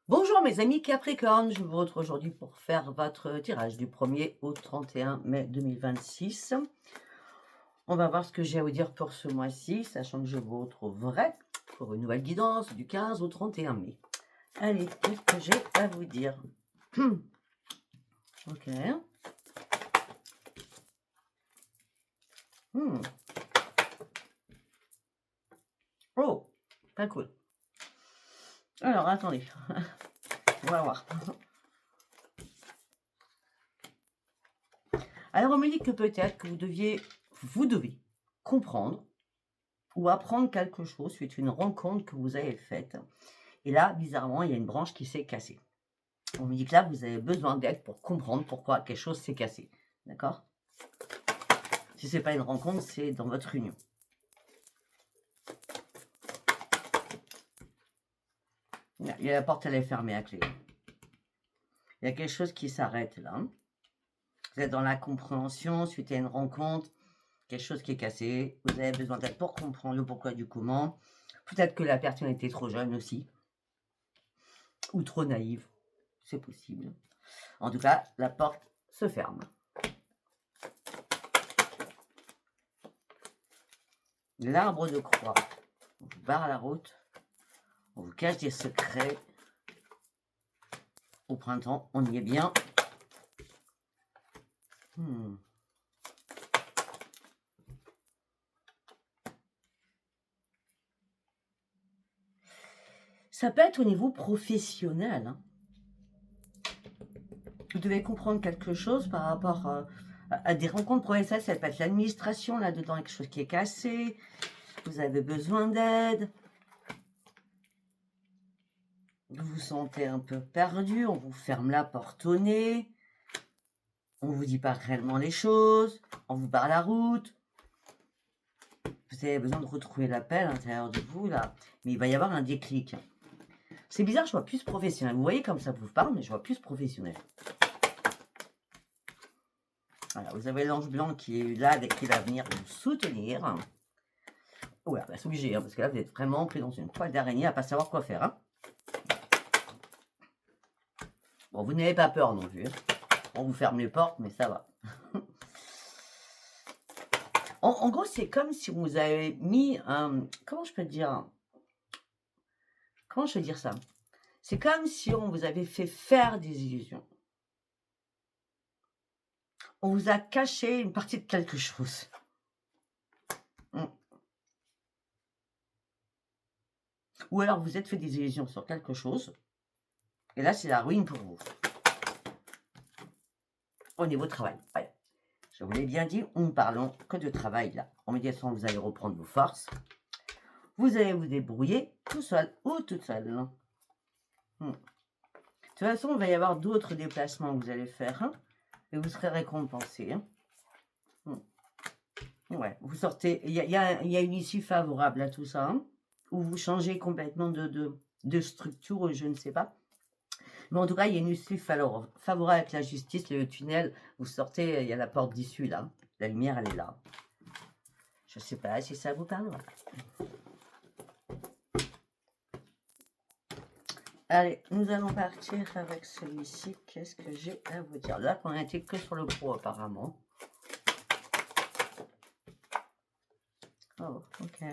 Bonjour mes amis Capricorne, je vous retrouve aujourd'hui pour faire votre tirage du 1er au 31 mai 2026. On va voir ce que j'ai à vous dire pour ce mois-ci, sachant que je vous retrouverai pour une nouvelle guidance du 15 au 31 mai. Allez, qu'est-ce que j'ai à vous dire? Ok. Oh, pas cool. Alors, attendez. On va voir. Alors, on me dit que peut-être que vous devez comprendre ou apprendre quelque chose suite à une rencontre que vous avez faite. Et là, bizarrement, il y a une branche qui s'est cassée. On me dit que là, vous avez besoin d'aide pour comprendre pourquoi quelque chose s'est cassé. D'accord? Si ce n'est pas une rencontre, c'est dans votre union. Il y a la porte, elle est fermée à clé. Il y a quelque chose qui s'arrête là. Vous êtes dans la compréhension suite à une rencontre, quelque chose qui est cassé. Vous avez besoin d'aide pour comprendre le pourquoi du comment. Peut-être que la personne était trop jeune aussi. Ou trop naïve. C'est possible. En tout cas, la porte se ferme. L'arbre de croix. On vous barre la route. On vous cache des secrets. Au printemps, on y est bien. Ça peut être au niveau professionnel. Hein. Vous devez comprendre quelque chose par rapport à des rencontres professionnelles. Ça peut être l'administration, là-dedans, quelque chose qui est cassé. Vous avez besoin d'aide. Vous vous sentez un peu perdu. On vous ferme la porte au nez. On ne vous dit pas réellement les choses. On vous barre la route. Vous avez besoin de retrouver la paix à l'intérieur de vous, là. Mais il va y avoir un déclic. C'est bizarre, je vois plus professionnel. Vous voyez comme ça vous parle, mais je vois plus professionnel. Voilà, vous avez l'ange blanc qui est là et qui va venir vous soutenir. Ouais, bah, c'est obligé, hein, parce que là, vous êtes vraiment pris dans une toile d'araignée à ne pas savoir quoi faire. Hein. Bon, vous n'avez pas peur non plus. Hein. On vous ferme les portes, mais ça va. En gros, c'est comme si on vous avez mis un... Comment je peux dire? Comment je peux dire ça? C'est comme si on vous avait fait faire des illusions. On vous a caché une partie de quelque chose. Ou alors vous êtes fait des illusions sur quelque chose. Et là, c'est la ruine pour vous. Au niveau travail. Ouais. Je vous l'ai bien dit, on ne parlons que de travail là. En médiation, vous allez reprendre vos forces. Vous allez vous débrouiller tout seul ou toute seule. De toute façon, il va y avoir d'autres déplacements que vous allez faire. Hein, et vous serez récompensé. Hein. Ouais, vous sortez. Il y a une issue favorable à tout ça. Hein, ou vous changez complètement de structure, je ne sais pas. Mais en tout cas, il y a une issue favorable avec la justice, le tunnel. Vous sortez, il y a la porte d'issue là. La lumière, elle est là. Je ne sais pas si ça vous parlera. Allez, nous allons partir avec celui-ci. Qu'est-ce que j'ai à vous dire? Là, on n'était que sur le gros apparemment. Oh, ok.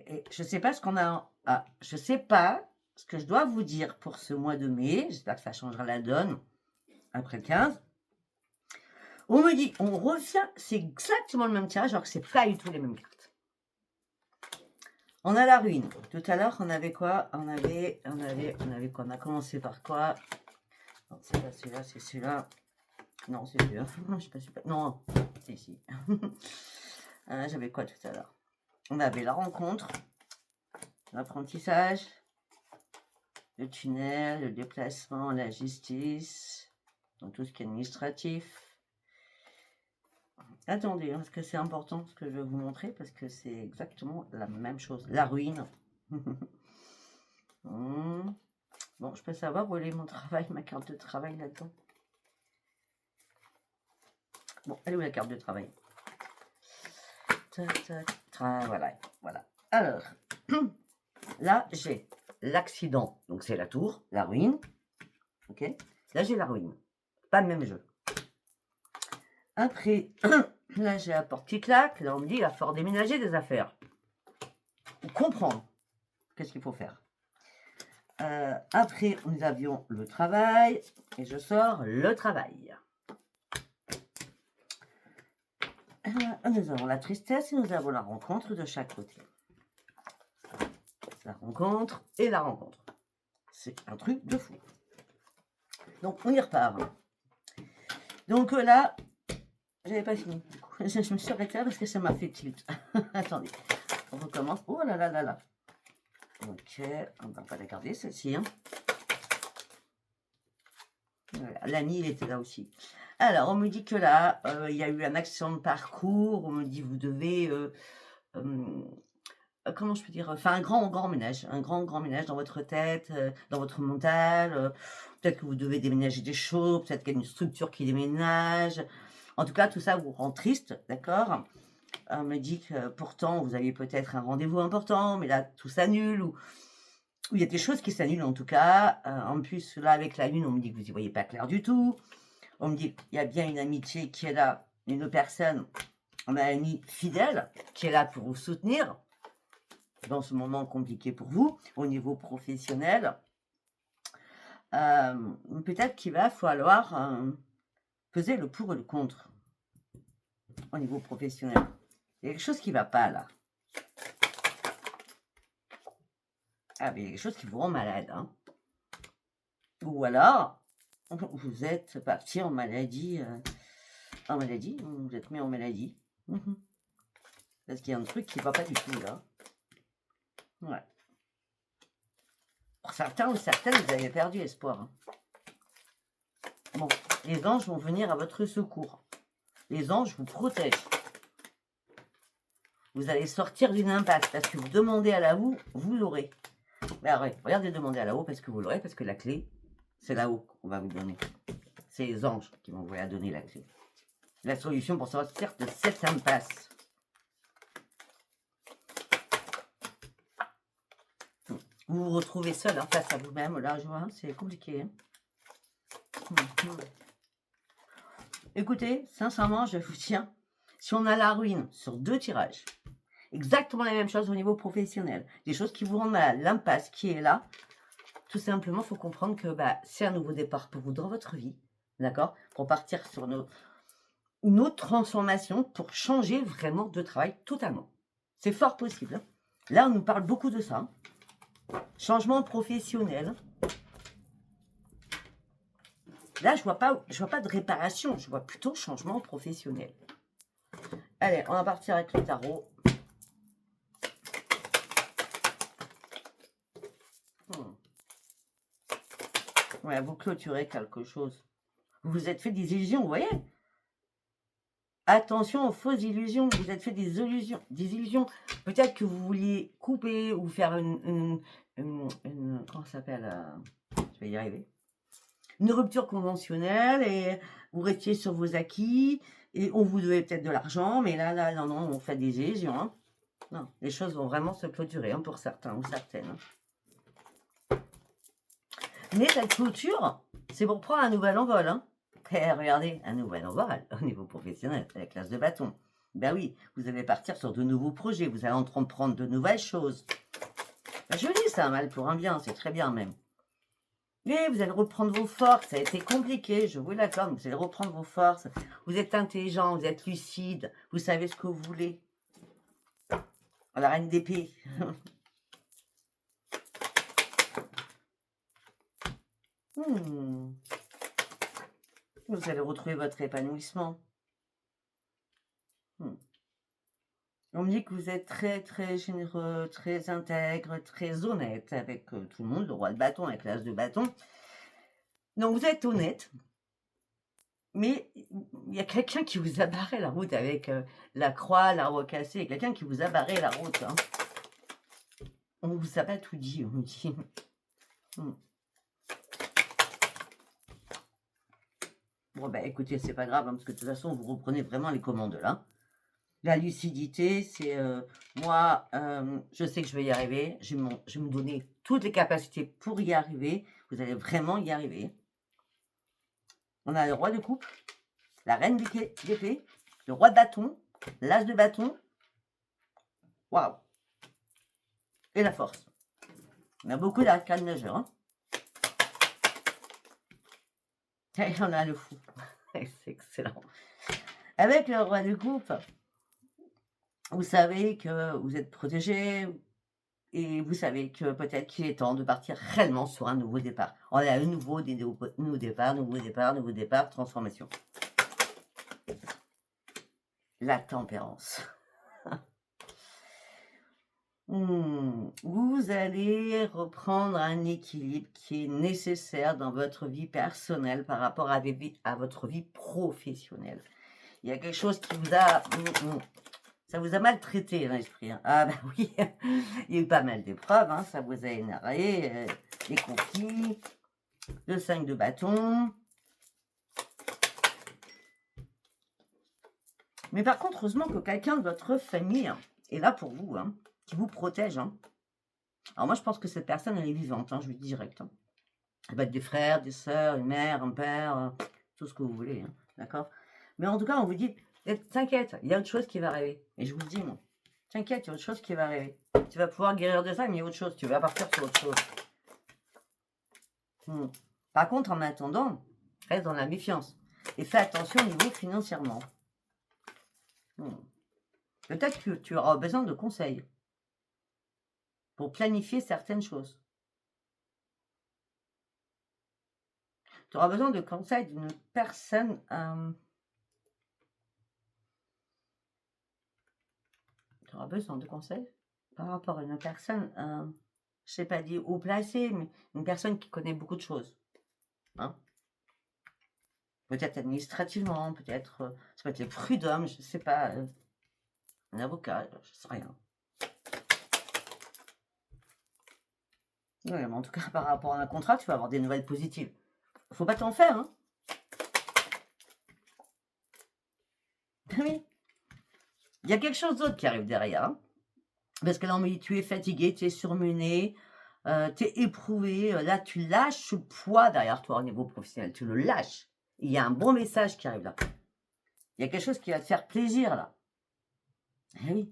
Et je sais pas ce qu'on a. Ah, je sais pas ce que je dois vous dire pour ce mois de mai. J'espère que ça changera la donne après le 15. On me dit, on revient, c'est exactement le même tirage, alors que c'est pas du tout les mêmes cartes. On a la ruine. Tout à l'heure, on avait quoi? On avait quoi? On a commencé par quoi? Non, c'est pas celui-là, c'est celui-là. Non, c'est celui-là. Je sais pas, non, c'est ici. J'avais quoi tout à l'heure? On avait la rencontre, l'apprentissage, le tunnel, le déplacement, la justice, dans tout ce qui est administratif. Attendez, parce que c'est important ce que je vais vous montrer, parce que c'est exactement la même chose. La ruine. Bon, je peux savoir où est mon travail, ma carte de travail là-dedans. Bon, elle est où la carte de travail? Voilà, voilà. Alors, là, j'ai l'accident. Donc, c'est la tour, la ruine. Ok. Là, j'ai la ruine. Pas le même jeu. Après, là, j'ai la porte qui claque. Là, on me dit, il va falloir déménager des affaires. Comprendre qu'est-ce qu'il faut faire. Après, nous avions le travail. Et je sors le travail. Nous avons la tristesse et nous avons la rencontre de chaque côté. La rencontre et la rencontre. C'est un truc de fou. Donc, on y repart. Donc là, j'avais pas fini. Je me suis arrêtée là parce que ça m'a fait tilt. Attendez, on recommence. Oh là là là là. Ok, on va pas la garder celle-ci. Hein. Voilà. L'ami, il était là aussi. Alors, on me dit que là, il y a eu un accident de parcours. On me dit, vous devez... comment je peux dire, enfin un grand ménage dans votre tête, dans votre mental. Peut-être que vous devez déménager des choses, peut-être qu'il y a une structure qui déménage. En tout cas, tout ça vous rend triste, d'accord? On me dit que pourtant vous aviez peut-être un rendez-vous important, mais là tout s'annule ou il y a des choses qui s'annulent en tout cas. En plus là avec la lune, on me dit que vous n'y voyez pas clair du tout. On me dit qu'il y a bien une amitié qui est là, une personne, un ami fidèle qui est là pour vous soutenir dans ce moment compliqué pour vous, au niveau professionnel. Peut-être qu'il va falloir peser le pour et le contre au niveau professionnel. Il y a quelque chose qui ne va pas là. Ah, mais il y a quelque chose qui vous rend malade. Hein. Ou alors, vous êtes parti en maladie. Vous êtes mis en maladie. Parce qu'il y a un truc qui ne va pas du tout là. Ouais. Pour certains ou certaines, vous avez perdu espoir. Hein. Bon, les anges vont venir à votre secours. Les anges vous protègent. Vous allez sortir d'une impasse parce que vous demandez à là-haut, vous l'aurez. Ben, regardez, demandez à là-haut parce que vous l'aurez, parce que la clé, c'est là-haut qu'on va vous donner. C'est les anges qui vont vous la donner, la clé. La solution pour sortir de cette impasse. Vous vous retrouvez seul hein, face à vous-même, là, je vois, c'est compliqué. Hein. Écoutez, sincèrement, je vous tiens, si on a la ruine sur 2 tirages, exactement la même chose au niveau professionnel, des choses qui vous rendent mal, l'impasse qui est là, tout simplement, il faut comprendre que c'est un nouveau départ pour vous dans votre vie, d'accord? Pour partir sur une autre transformation, pour changer vraiment de travail totalement. C'est fort possible. Hein. Là, on nous parle beaucoup de ça. Changement professionnel. Là, je vois pas de réparation, je vois plutôt changement professionnel. Allez, on va partir avec le tarot. Ouais, vous clôturez quelque chose. Vous vous êtes fait des illusions, vous voyez? Attention aux fausses illusions. Vous êtes fait des illusions. Peut-être que vous vouliez couper ou faire une comment ça s'appelle? Je vais y arriver. Une rupture conventionnelle et vous restiez sur vos acquis et on vous devait peut-être de l'argent, mais là, non, on fait des illusions. Hein. Non, les choses vont vraiment se clôturer hein, pour certains ou certaines. Hein. Mais cette clôture, c'est pour prendre un nouvel envol. Hein. Et regardez, un nouvel envol au niveau professionnel, avec l'as de bâton. Ben oui, vous allez partir sur de nouveaux projets, vous allez entreprendre de nouvelles choses. Ben, je dis ça, mal pour un bien, c'est très bien même. Mais vous allez reprendre vos forces, ça a été compliqué, je vous l'accorde, vous allez reprendre vos forces. Vous êtes intelligent, vous êtes lucide, vous savez ce que vous voulez. La reine d'épée. Vous allez retrouver votre épanouissement. On me dit que vous êtes très, très généreux, très intègre, très honnête avec tout le monde, le roi de bâton avec l'as de bâton. Donc vous êtes honnête, mais il y a quelqu'un qui vous a barré la route avec la croix, l'arbre cassé. Il y a quelqu'un qui vous a barré la route. Hein. On vous a pas tout dit, on me dit. Bon, bah écoutez, c'est pas grave, hein, parce que de toute façon, vous reprenez vraiment les commandes là. La lucidité, c'est moi, je sais que je vais y arriver. Je vais me donner toutes les capacités pour y arriver. Vous allez vraiment y arriver. On a le roi de coupe, la reine d'épée, le roi de bâton, l'as de bâton. Waouh! Et la force. On a beaucoup d'arcades nageurs. Hein. Et on a le fou. C'est excellent. Avec le roi de coupe, vous savez que vous êtes protégé et vous savez que peut-être qu'il est temps de partir réellement sur un nouveau départ. On a un nouveau départ, transformation. La tempérance. Vous allez reprendre un équilibre qui est nécessaire dans votre vie personnelle par rapport à votre vie professionnelle. Il y a quelque chose qui vous a... ça vous a maltraité l'esprit. Hein. Ah ben oui, il y a eu pas mal d'épreuves, hein, ça vous a énervé, les conflits, le 5 de bâton. Mais par contre, heureusement que quelqu'un de votre famille est là pour vous, hein, qui vous protège. Hein. Alors moi, je pense que cette personne, elle est vivante, hein, je vous dis direct. Hein. Elle va être des frères, des sœurs, une mère, un père, tout ce que vous voulez, hein, d'accord? Mais en tout cas, on vous dit, t'inquiète, il y a autre chose qui va arriver. Et je vous le dis, moi, t'inquiète, il y a autre chose qui va arriver. Tu vas pouvoir guérir de ça, mais il y a autre chose, tu vas partir sur autre chose. Par contre, en attendant, reste dans la méfiance. Et fais attention au niveau financièrement. Peut-être que tu auras besoin de conseils pour planifier certaines choses. Tu auras besoin de conseils d'une personne... tu auras besoin de conseils par rapport à une personne, je ne sais pas dire haut placée, mais une personne qui connaît beaucoup de choses. Hein, peut-être administrativement, peut-être, ça peut être le prud'homme, je ne sais pas, un avocat, je ne sais rien. Oui, mais en tout cas, par rapport à un contrat, tu vas avoir des nouvelles positives. Faut pas t'en faire, hein. Oui. Il y a quelque chose d'autre qui arrive derrière. Hein. Parce que là, on me dit, tu es fatigué, tu es surmené, tu es éprouvé. Là, tu lâches ce poids derrière toi au niveau professionnel. Tu le lâches. Il y a un bon message qui arrive là. Il y a quelque chose qui va te faire plaisir là. Eh oui.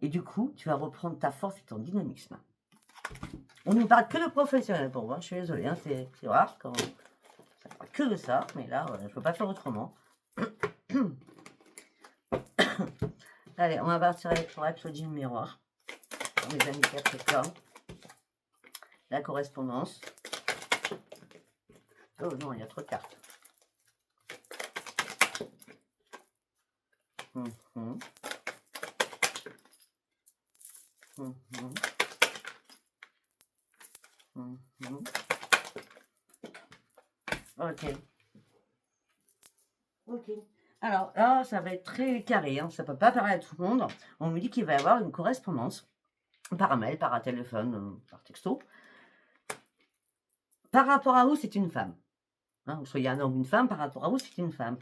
Et du coup, tu vas reprendre ta force et ton dynamisme. On ne parle que de professionnel pour moi. Je suis désolée, hein, c'est rare quand ça parle que de ça. Mais là, je ne peux pas faire autrement. Allez, on va partir pour la Claudine Miroir. Mes amis Capricorne. La correspondance. Oh non, il y a trop de cartes. Ok. Ok. Alors là, ça va être très carré. Hein. Ça ne peut pas parler à tout le monde. On me dit qu'il va y avoir une correspondance par mail, par téléphone, par texto. Par rapport à vous, c'est une femme. Hein, vous soyez un homme ou une femme, par rapport à vous, c'est une femme.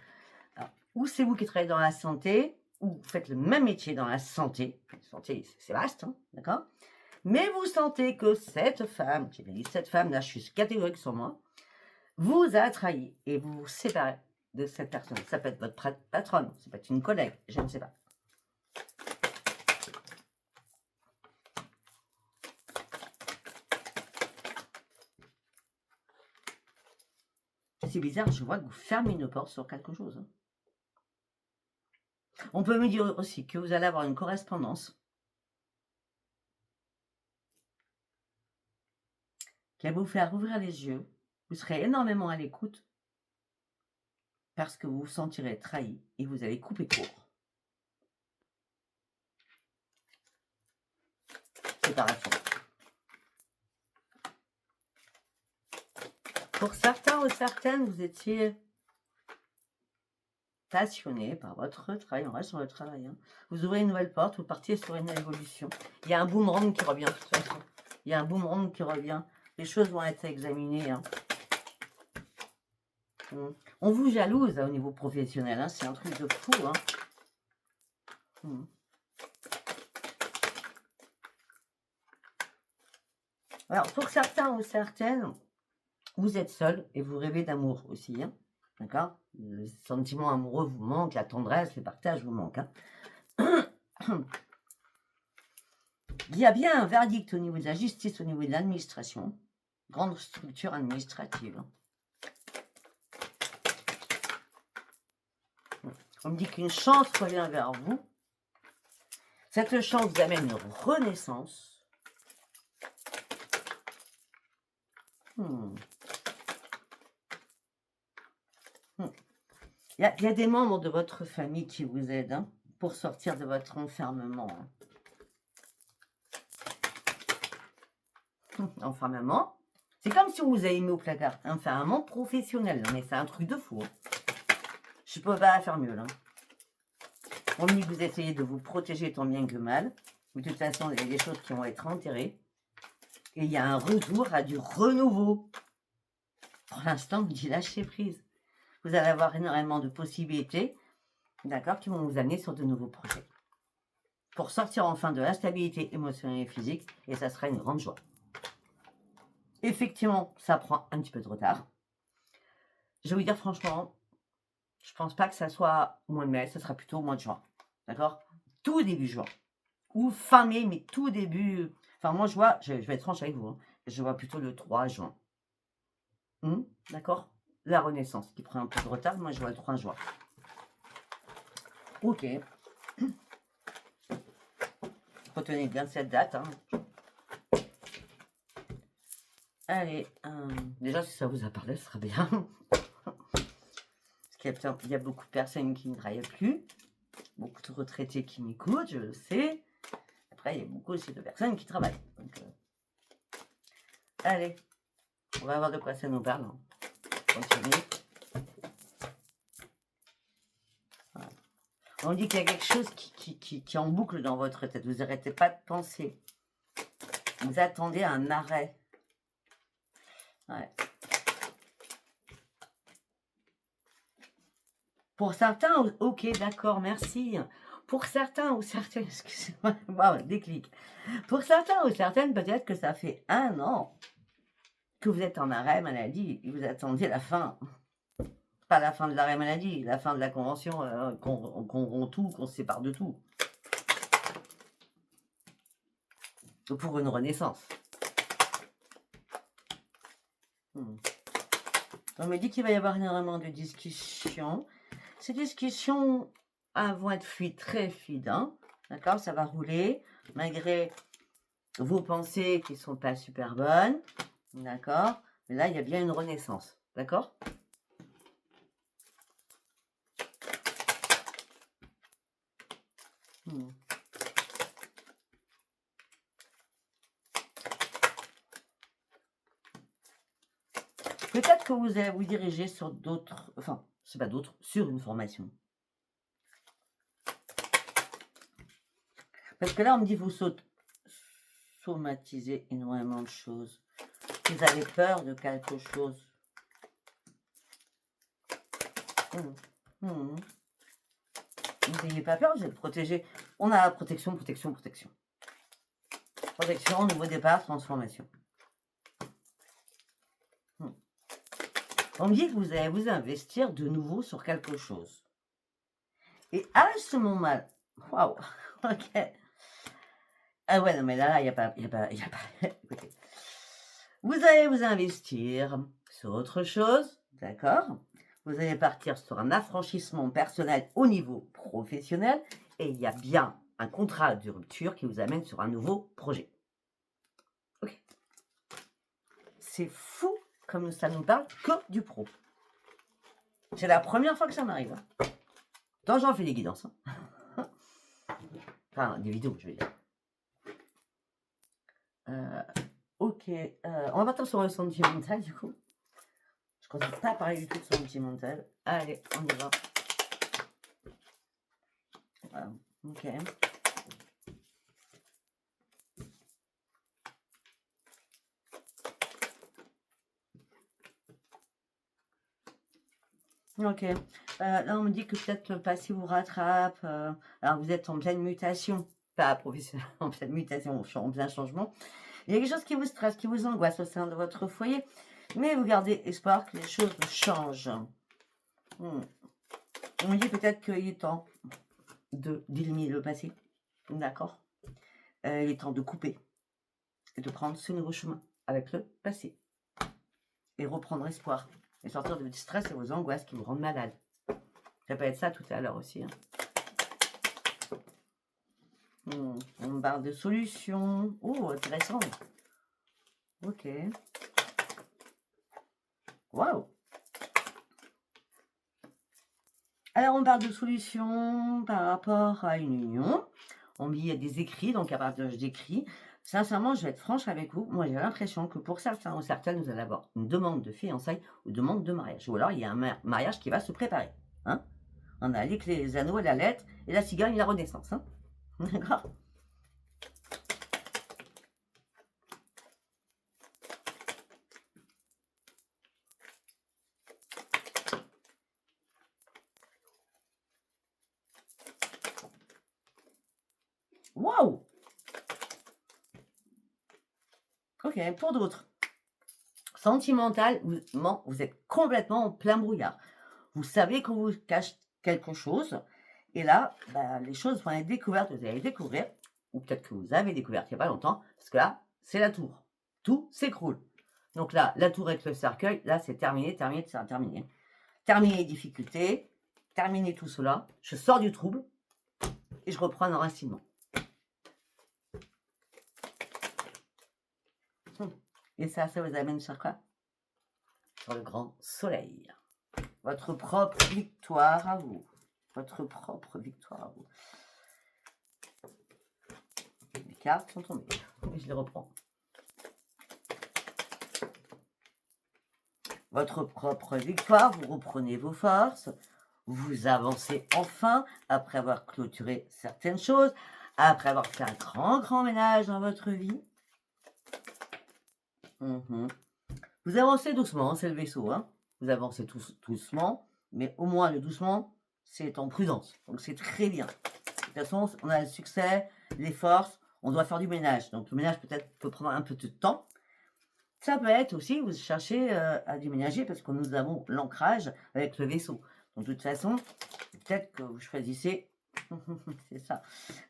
Alors, ou c'est vous qui travaillez dans la santé, ou vous faites le même métier dans la santé. La santé, c'est vaste, hein, d'accord? Mais vous sentez que cette femme, j'ai bien dit cette femme, là je suis catégorique sur moi, vous a trahi et vous vous séparez de cette personne. Ça peut être votre patronne, ça peut être une collègue, je ne sais pas. C'est bizarre, je vois que vous fermez une porte sur quelque chose. Hein. On peut me dire aussi que vous allez avoir une correspondance qui va vous faire ouvrir les yeux. Vous serez énormément à l'écoute parce que vous vous sentirez trahi et vous allez couper court. préparation. Pour certains ou certaines, vous étiez passionné par votre travail. On reste sur le travail. Hein. Vous ouvrez une nouvelle porte, vous partiez sur une évolution. Il y a un boomerang qui revient de toute façon. Il y a un boomerang qui revient. Les choses vont être examinées. Hein. On vous jalouse hein, au niveau professionnel. Hein. C'est un truc de fou. Hein. Alors, pour certains ou certaines, vous êtes seul et vous rêvez d'amour aussi. Hein. D'accord? Le sentiment amoureux vous manque, la tendresse, les partages vous manquent. Hein. Il y a bien un verdict au niveau de la justice, au niveau de l'administration. Grande structure administrative. Hein. On me dit qu'une chance revient vers vous. Cette chance vous amène une renaissance. Il y a des membres de votre famille qui vous aident hein, pour sortir de votre enfermement. Hein. Enfermement, c'est comme si on vous avait mis au placard. Enfermement professionnel, mais c'est un truc de fou. Hein. Je ne peux pas faire mieux. Là. On dit que vous essayez de vous protéger tant bien que mal. Mais de toute façon, il y a des choses qui vont être enterrées. Et il y a un retour à du renouveau. Pour l'instant, vous dites lâchez prise. Vous allez avoir énormément de possibilités, d'accord, qui vont vous amener sur de nouveaux projets. Pour sortir enfin de l'instabilité émotionnelle et physique, et ça sera une grande joie. Effectivement, ça prend un petit peu de retard. Je vais vous dire franchement, je ne pense pas que ça soit au mois de mai, ça sera plutôt au mois de juin. D'accord? Tout début juin. Ou fin mai, mais tout début... Enfin, moi, je vois, je vais être franche avec vous, hein, je vois plutôt le 3 juin. D'accord? La Renaissance qui prend un peu de retard, moi je vois le 3 juin. Ok. Retenez bien cette date. Hein. Allez, déjà si ça vous a parlé, ce sera bien. Parce qu'il y a beaucoup de personnes qui ne travaillent plus. Beaucoup de retraités qui m'écoutent, je le sais. Après, il y a beaucoup aussi de personnes qui travaillent. Donc, allez, on va voir de quoi ça nous parle. Hein. Continuez. Voilà. On dit qu'il y a quelque chose qui est en boucle dans votre tête. Vous n'arrêtez pas de penser. Vous attendez un arrêt. Ouais. Pour certains, ok, d'accord, merci. Pour certains ou certaines, excusez-moi, wow, déclic. Pour certains ou certaines, peut-être que ça fait 1 an que vous êtes en arrêt maladie et vous attendiez la fin. Pas la fin de l'arrêt maladie, la fin de la convention, qu'on rompt tout, qu'on se sépare de tout. Pour une renaissance. On me dit qu'il va y avoir énormément de discussions. Ces discussions vont être fluides, très fluides. Hein, d'accord? Ça va rouler, malgré vos pensées qui ne sont pas super bonnes. D'accord? Mais là, il y a bien une renaissance. D'accord? Peut-être que vous allez vous diriger sur d'autres... Enfin, c'est pas d'autres, sur une formation. Parce que là, on me dit vous somatisez énormément de choses. Vous avez peur de quelque chose. Vous n'ayez pas peur, vous êtes protégé. On a la protection, protection, protection. Protection, nouveau départ, transformation. On me dit que vous allez vous investir de nouveau sur quelque chose. Et à ce moment, waouh, ok. Ah ouais, non, mais là, il n'y a pas. Écoutez. Vous allez vous investir sur autre chose, d'accord? Vous allez partir sur un affranchissement personnel au niveau professionnel et il y a bien un contrat de rupture qui vous amène sur un nouveau projet. Ok. C'est fou comme ça nous parle que du pro. C'est la première fois que ça m'arrive. Hein. Tant j'en fais des guidances. Hein. Enfin, des vidéos, je veux dire. Ok, on va partir sur le sentimental du coup. Je ne continue pas parler du tout de sentimental. Allez, on y va. Voilà. Ok. Ok. Là, on me dit que peut-être le passé vous rattrape. Alors, vous êtes en pleine mutation. Pas professionnelle, en pleine mutation, en plein changement. Il y a quelque chose qui vous stresse, qui vous angoisse au sein de votre foyer. Mais vous gardez espoir que les choses changent. On me dit peut-être qu'il est temps d'éliminer le passé. D'accord. Il est temps de couper et de prendre ce nouveau chemin avec le passé. Et reprendre espoir. Et sortir de votre stress et vos angoisses qui vous rendent malade. Ça peut être ça tout à l'heure aussi. Hein. On me parle de solutions. Oh, intéressant. Ok. Waouh. Alors, on parle de solutions par rapport à une union. On me dit il y a des écrits, donc à partir d'écrits. Sincèrement, je vais être franche avec vous. Moi, j'ai l'impression que pour certains ou certaines, vous allez avoir une demande de fiançailles ou demande de mariage. Ou alors, il y a un mariage qui va se préparer. Hein, on a les clés, les anneaux, la lettre et la cigogne, la renaissance. Hein. D'accord. Waouh. Ok, pour d'autres. Sentimentalement, vous êtes complètement en plein brouillard. Vous savez qu'on vous cache quelque chose. Et là, bah, les choses vont être découvertes. Vous allez découvrir, ou peut-être que vous avez découvert il n'y a pas longtemps, parce que là, c'est la tour. Tout s'écroule. Donc là, la tour avec le cercueil, là, c'est terminé, terminé, c'est terminé. Terminé les difficultés, terminé tout cela. Je sors du trouble et je reprends un enracinement. Et ça vous amène sur quoi? Sur le grand soleil. Votre propre victoire à vous. Votre propre victoire à vous. Les cartes sont tombées. Et je les reprends. Votre propre victoire, vous reprenez vos forces. Vous avancez enfin après avoir clôturé certaines choses, après avoir fait un grand ménage dans votre vie. Vous avancez doucement, c'est le vaisseau. Hein. Vous avancez doucement, mais au moins le doucement, c'est en prudence. Donc c'est très bien. De toute façon, on a le succès, les forces, on doit faire du ménage. Donc le ménage peut-être peut prendre un peu de temps. Ça peut être aussi, vous cherchez à déménager parce que nous avons l'ancrage avec le vaisseau. Donc de toute façon, peut-être que vous choisissez, c'est ça,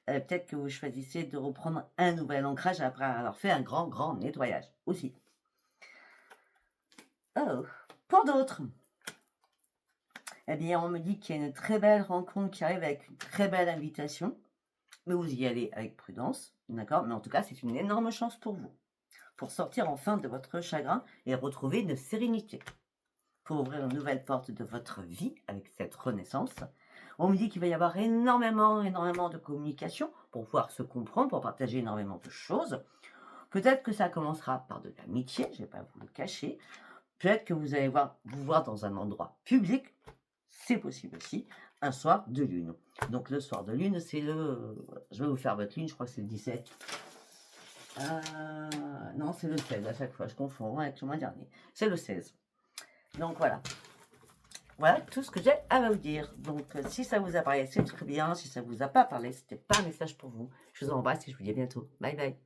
peut-être que vous choisissez de reprendre un nouvel ancrage après avoir fait un grand nettoyage aussi. Oh, pour d'autres, eh bien, on me dit qu'il y a une très belle rencontre qui arrive avec une très belle invitation, mais vous y allez avec prudence, d'accord? Mais en tout cas, c'est une énorme chance pour vous, pour sortir enfin de votre chagrin et retrouver une sérénité, pour ouvrir une nouvelle porte de votre vie avec cette renaissance. On me dit qu'il va y avoir énormément de communication pour pouvoir se comprendre, pour partager énormément de choses. Peut-être que ça commencera par de l'amitié, je ne vais pas vous le cacher. Peut-être que vous allez vous voir dans un endroit public, c'est possible aussi, un soir de lune. Donc le soir de lune, c'est je vais vous faire votre lune, je crois que c'est le 17. Non, c'est le 16 à chaque fois, je confonds avec le mois dernier. C'est le 16. Donc voilà. Voilà tout ce que j'ai à vous dire. Donc si ça vous a parlé, c'est très bien. Si ça vous a pas parlé, c'était pas un message pour vous. Je vous embrasse et je vous dis à bientôt. Bye bye.